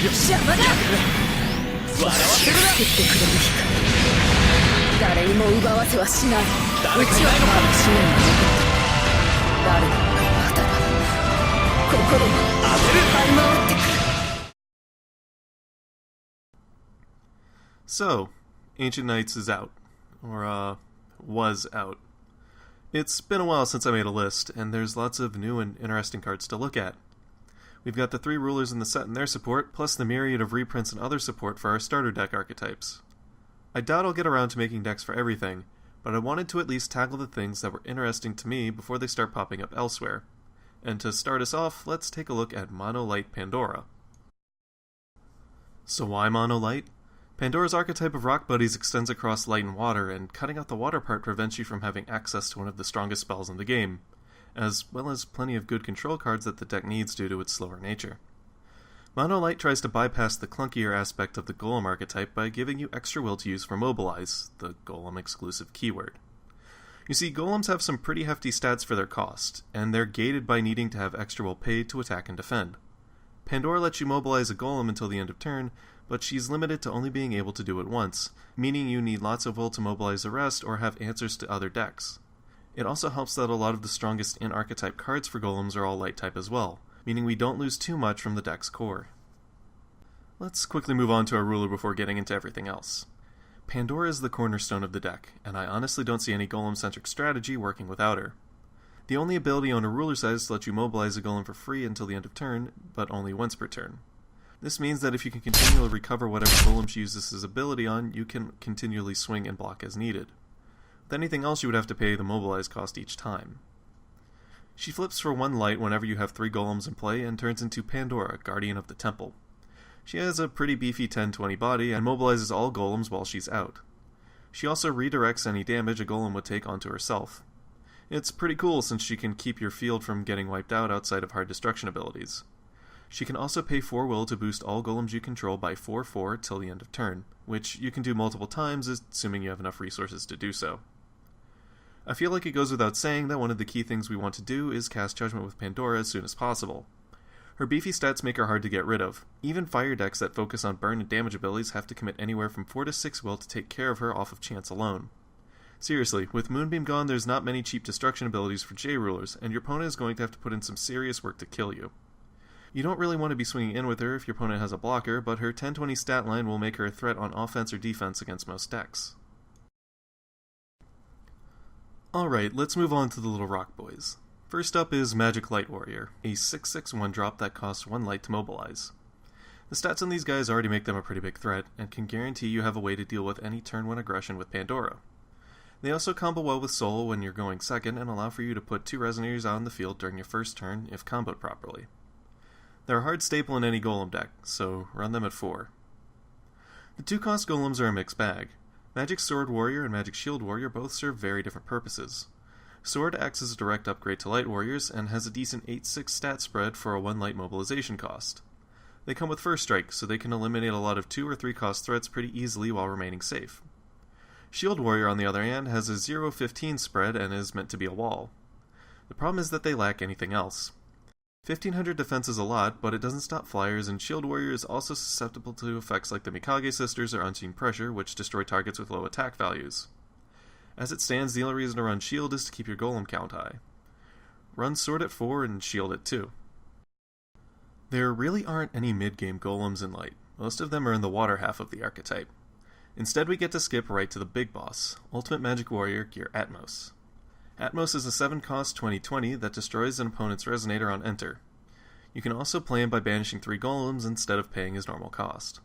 邪魔だ。笑わせるな。救ってくれる日か。誰にも奪わせはしない。誰かいないのか。まだ使命が残った。誰がまた心が当てる。這い回ってくる。 So, Ancient Knights is out. Or, was out. It's been a while since I made a list, and there's lots of new and interesting cards to look at. We've got the 3 rulers in the set and their support, plus the myriad of reprints and other support for our starter deck archetypes. I doubt I'll get around to making decks for everything, but I wanted to at least tackle the things that were interesting to me before they start popping up elsewhere. And to start us off, let's take a look at Mono Light Pandora. So why Mono Light? Pandora's archetype of rock buddies extends across light and water, and cutting out the water part prevents you from having access to one of the strongest spells in the game, as well as plenty of good control cards that the deck needs due to its slower nature. Mono Light tries to bypass the clunkier aspect of the Golem archetype by giving you extra will to use for Mobilize, the Golem exclusive keyword. You see, Golems have some pretty hefty stats for their cost, and they're gated by needing to have extra will paid to attack and defend. Pandora lets you mobilize a Golem until the end of turn, but she's limited to only being able to do it once, meaning you need lots of will to mobilize the rest or have answers to other decks. It also helps that a lot of the strongest in-archetype cards for Golems are all light type as well, meaning we don't lose too much from the deck's core. Let's quickly move on to our ruler before getting into everything else. Pandora is the cornerstone of the deck, and I honestly don't see any Golem-centric strategy working without her. The only ability on a ruler side is to let you mobilize a Golem for free until the end of turn, but only once per turn. This means that if you can continually recover whatever Golem she uses this ability on, you can continually swing and block as needed. With anything else, you would have to pay the mobilize cost each time. She flips for 1 light whenever you have 3 Golems in play and turns into Pandora, Guardian of the Temple. She has a pretty beefy 10-20 body and mobilizes all Golems while she's out. She also redirects any damage a Golem would take onto herself. It's pretty cool since she can keep your field from getting wiped out outside of hard destruction abilities. She can also pay 4 will to boost all Golems you control by 4/4 till the end of turn, which you can do multiple times, assuming you have enough resources to do so. I feel like it goes without saying that one of the key things we want to do is cast Judgment with Pandora as soon as possible. Her beefy stats make her hard to get rid of. Even fire decks that focus on burn and damage abilities have to commit anywhere from 4 to 6 will to take care of her off of chance alone. Seriously, with Moonbeam gone, there's not many cheap destruction abilities for J-Rulers, and your opponent is going to have to put in some serious work to kill you. You don't really want to be swinging in with her if your opponent has a blocker, but her 10-20 stat line will make her a threat on offense or defense against most decks. Alright, let's move on to the little rock boys. First up is Magic Light Warrior, a 6/6 1-drop that costs 1 light to mobilize. The stats on these guys already make them a pretty big threat, and can guarantee you have a way to deal with any turn 1 aggression with Pandora. They also combo well with Soul when you're going second, and allow for you to put 2 Resonators out on the field during your first turn if comboed properly. They're a hard staple in any Golem deck, so run them at 4. The 2-cost Golems are a mixed bag. Magic Sword Warrior and Magic Shield Warrior both serve very different purposes. Sword acts as a direct upgrade to Light Warriors, and has a decent 8/6 stat spread for a 1 light mobilization cost. They come with First Strike, so they can eliminate a lot of 2 or 3 cost threats pretty easily while remaining safe. Shield Warrior, on the other hand, has a 0/15 spread and is meant to be a wall. The problem is that they lack anything else. 1500 defense is a lot, but it doesn't stop flyers, and Shield Warrior is also susceptible to effects like the Mikage Sisters or Unseen Pressure, which destroy targets with low attack values. As it stands, the only reason to run Shield is to keep your Golem count high. Run Sword at 4 and Shield at 2. There really aren't any mid-game Golems in Light. Most of them are in the water half of the archetype. Instead, we get to skip right to the big boss, Ultimate Magic Warrior Gear Atmos. Atmos is a 7-cost 20/20 that destroys an opponent's Resonator on enter. You can also play him by banishing 3 Golems instead of paying his normal cost.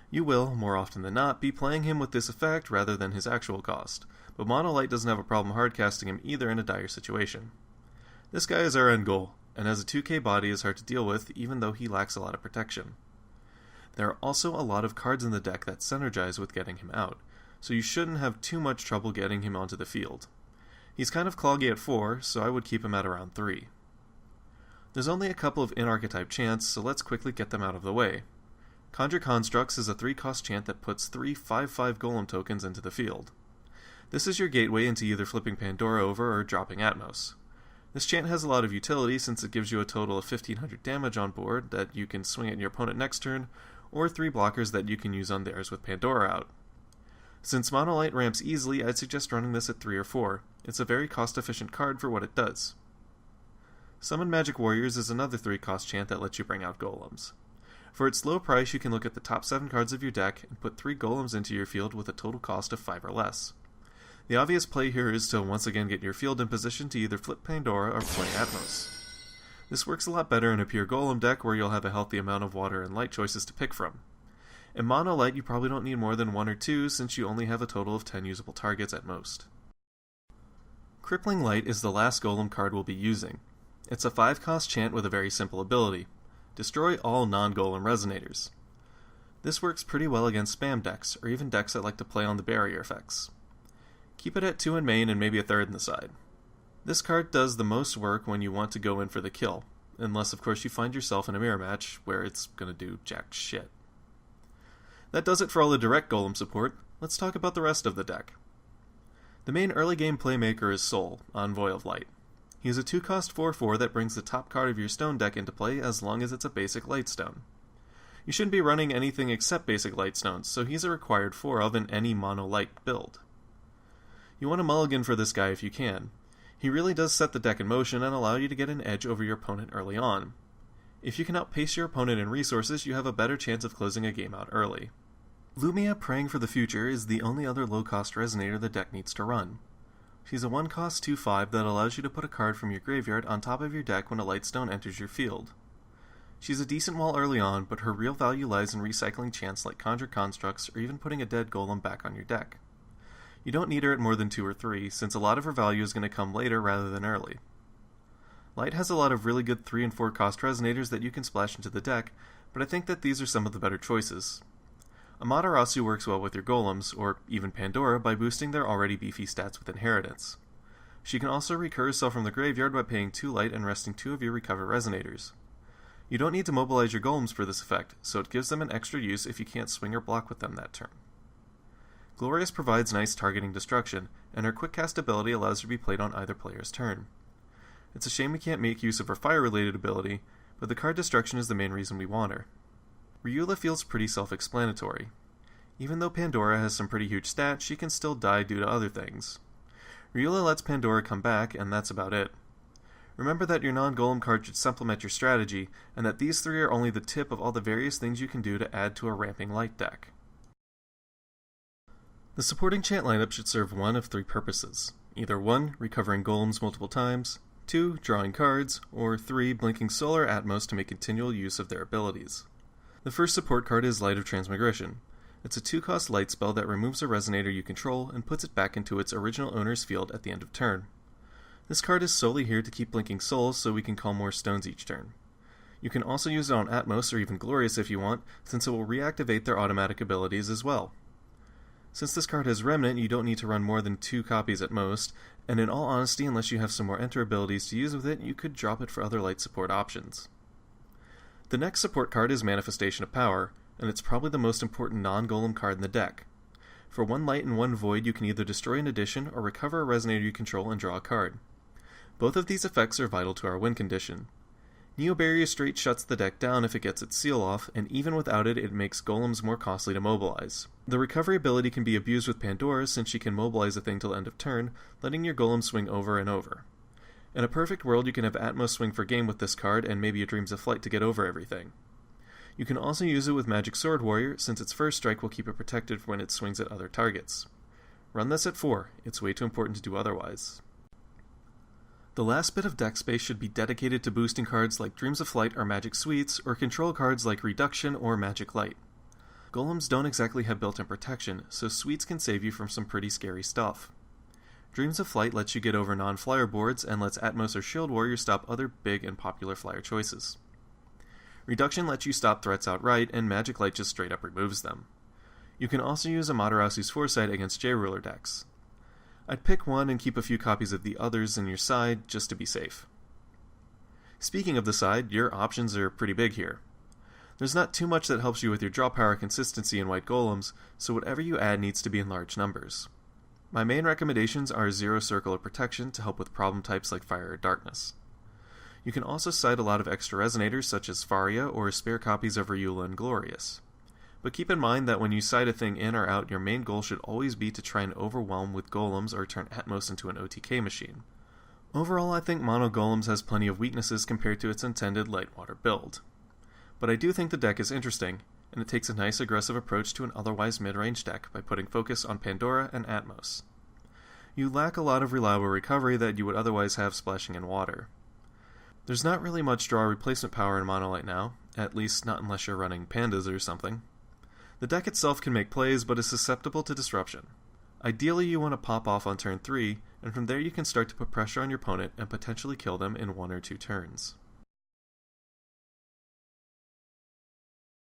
You will, more often than not, be playing him with this effect rather than his actual cost, but Mono Light doesn't have a problem hardcasting him either in a dire situation. This guy is our end goal, and as a 2k body is hard to deal with even though he lacks a lot of protection. There are also a lot of cards in the deck that synergize with getting him out, so you shouldn't have too much trouble getting him onto the field. He's kind of cloggy at 4, so I would keep him at around 3. There's only a couple of in-archetype chants, so let's quickly get them out of the way. Conjure Constructs is a 3-cost chant that puts 3 5/5 Golem tokens into the field. This is your gateway into either flipping Pandora over or dropping Atmos. This chant has a lot of utility since it gives you a total of 1500 damage on board that you can swing at your opponent next turn, or 3 blockers that you can use on theirs with Pandora out. Since Mono Light ramps easily, I'd suggest running this at 3 or 4. It's a very cost-efficient card for what it does. Summon Magic Warriors is another 3-cost chant that lets you bring out golems. For its low price, you can look at the top 7 cards of your deck and put 3 golems into your field with a total cost of 5 or less. The obvious play here is to once again get your field in position to either flip Pandora or play Atmos. This works a lot better in a pure golem deck where you'll have a healthy amount of water and light choices to pick from. In Mono Light, you probably don't need more than 1 or 2 since you only have a total of 10 usable targets at most. Crippling Light is the last golem card we'll be using. It's a 5-cost chant with a very simple ability. Destroy all non-golem resonators. This works pretty well against spam decks, or even decks that like to play on the barrier effects. Keep it at 2 in main and maybe a 3rd in the side. This card does the most work when you want to go in for the kill, unless of course you find yourself in a mirror match where it's gonna do jack shit. That does it for all the direct golem support. Let's talk about the rest of the deck. The main early game playmaker is Sol, Envoy of Light. He is a 2-cost 4/4 that brings the top card of your stone deck into play as long as it's a basic light stone. You shouldn't be running anything except basic light stones, so he's a required 4 of in any mono light build. You want to mulligan for this guy if you can. He really does set the deck in motion and allow you to get an edge over your opponent early on. If you can outpace your opponent in resources, you have a better chance of closing a game out early. Lumia Praying for the Future is the only other low-cost resonator the deck needs to run. She's a 1-cost 2/5 that allows you to put a card from your graveyard on top of your deck when a lightstone enters your field. She's a decent wall early on, but her real value lies in recycling chants like Conjure Constructs or even putting a dead golem back on your deck. You don't need her at more than 2 or 3, since a lot of her value is going to come later rather than early. Light has a lot of really good 3 and 4 cost resonators that you can splash into the deck, but I think that these are some of the better choices. Amaterasu works well with your golems, or even Pandora, by boosting their already beefy stats with Inheritance. She can also recur herself from the graveyard by paying 2 light and resting 2 of your recover resonators. You don't need to mobilize your golems for this effect, so it gives them an extra use if you can't swing or block with them that turn. Glorious provides nice targeting destruction, and her quick cast ability allows her to be played on either player's turn. It's a shame we can't make use of her fire-related ability, but the card destruction is the main reason we want her. Ryula feels pretty self-explanatory. Even though Pandora has some pretty huge stats, she can still die due to other things. Ryula lets Pandora come back, and that's about it. Remember that your non-golem card should supplement your strategy, and that these 3 are only the tip of all the various things you can do to add to a ramping light deck. The supporting chant lineup should serve one of 3 purposes. Either 1, recovering golems multiple times, 2, drawing cards, or 3, blinking Solar Atmos to make continual use of their abilities. The first support card is Light of Transmigration. It's a 2-cost light spell that removes a resonator you control and puts it back into its original owner's field at the end of turn. This card is solely here to keep blinking souls so we can call more stones each turn. You can also use it on Atmos or even Glorious if you want, since it will reactivate their automatic abilities as well. Since this card has Remnant, you don't need to run more than 2 copies at most, and in all honesty, unless you have some more enter abilities to use with it, you could drop it for other light support options. The next support card is Manifestation of Power, and it's probably the most important non-golem card in the deck. For 1 light and 1 void, you can either destroy an addition or recover a resonator you control and draw a card. Both of these effects are vital to our win condition. Neo Barrier straight shuts the deck down if it gets its seal off, and even without it, it makes golems more costly to mobilize. The recovery ability can be abused with Pandora since she can mobilize a thing till end of turn, letting your golem swing over and over. In a perfect world, you can have Atmos swing for game with this card and maybe a Dreams of Flight to get over everything. You can also use it with Magic Sword Warrior, since its first strike will keep it protected when it swings at other targets. Run this at 4, it's way too important to do otherwise. The last bit of deck space should be dedicated to boosting cards like Dreams of Flight or Magic Sweets, or control cards like Reduction or Magic Light. Golems don't exactly have built-in protection, so Sweets can save you from some pretty scary stuff. Dreams of Flight lets you get over non-flyer boards and lets Atmos or Shield Warrior stop other big and popular flyer choices. Reduction lets you stop threats outright, and Magic Light just straight up removes them. You can also use Amaterasu's Foresight against J-Ruler decks. I'd pick one and keep a few copies of the others in your side just to be safe. Speaking of the side, your options are pretty big here. There's not too much that helps you with your draw power consistency in white golems, so whatever you add needs to be in large numbers. My main recommendations are Zero Circle of Protection to help with problem types like Fire or Darkness. You can also side a lot of extra resonators such as Faria or spare copies of Ryula and Glorious. But keep in mind that when you side a thing in or out, your main goal should always be to try and overwhelm with golems or turn Atmos into an OTK machine. Overall, I think Mono Golems has plenty of weaknesses compared to its intended light water build. But I do think the deck is interesting, and it takes a nice aggressive approach to an otherwise mid-range deck by putting focus on Pandora and Atmos. You lack a lot of reliable recovery that you would otherwise have splashing in water. There's not really much draw replacement power in Mono Light now, at least not unless you're running Pandas or something. The deck itself can make plays, but is susceptible to disruption. Ideally, you want to pop off on turn 3, and from there you can start to put pressure on your opponent and potentially kill them in 1 or 2 turns.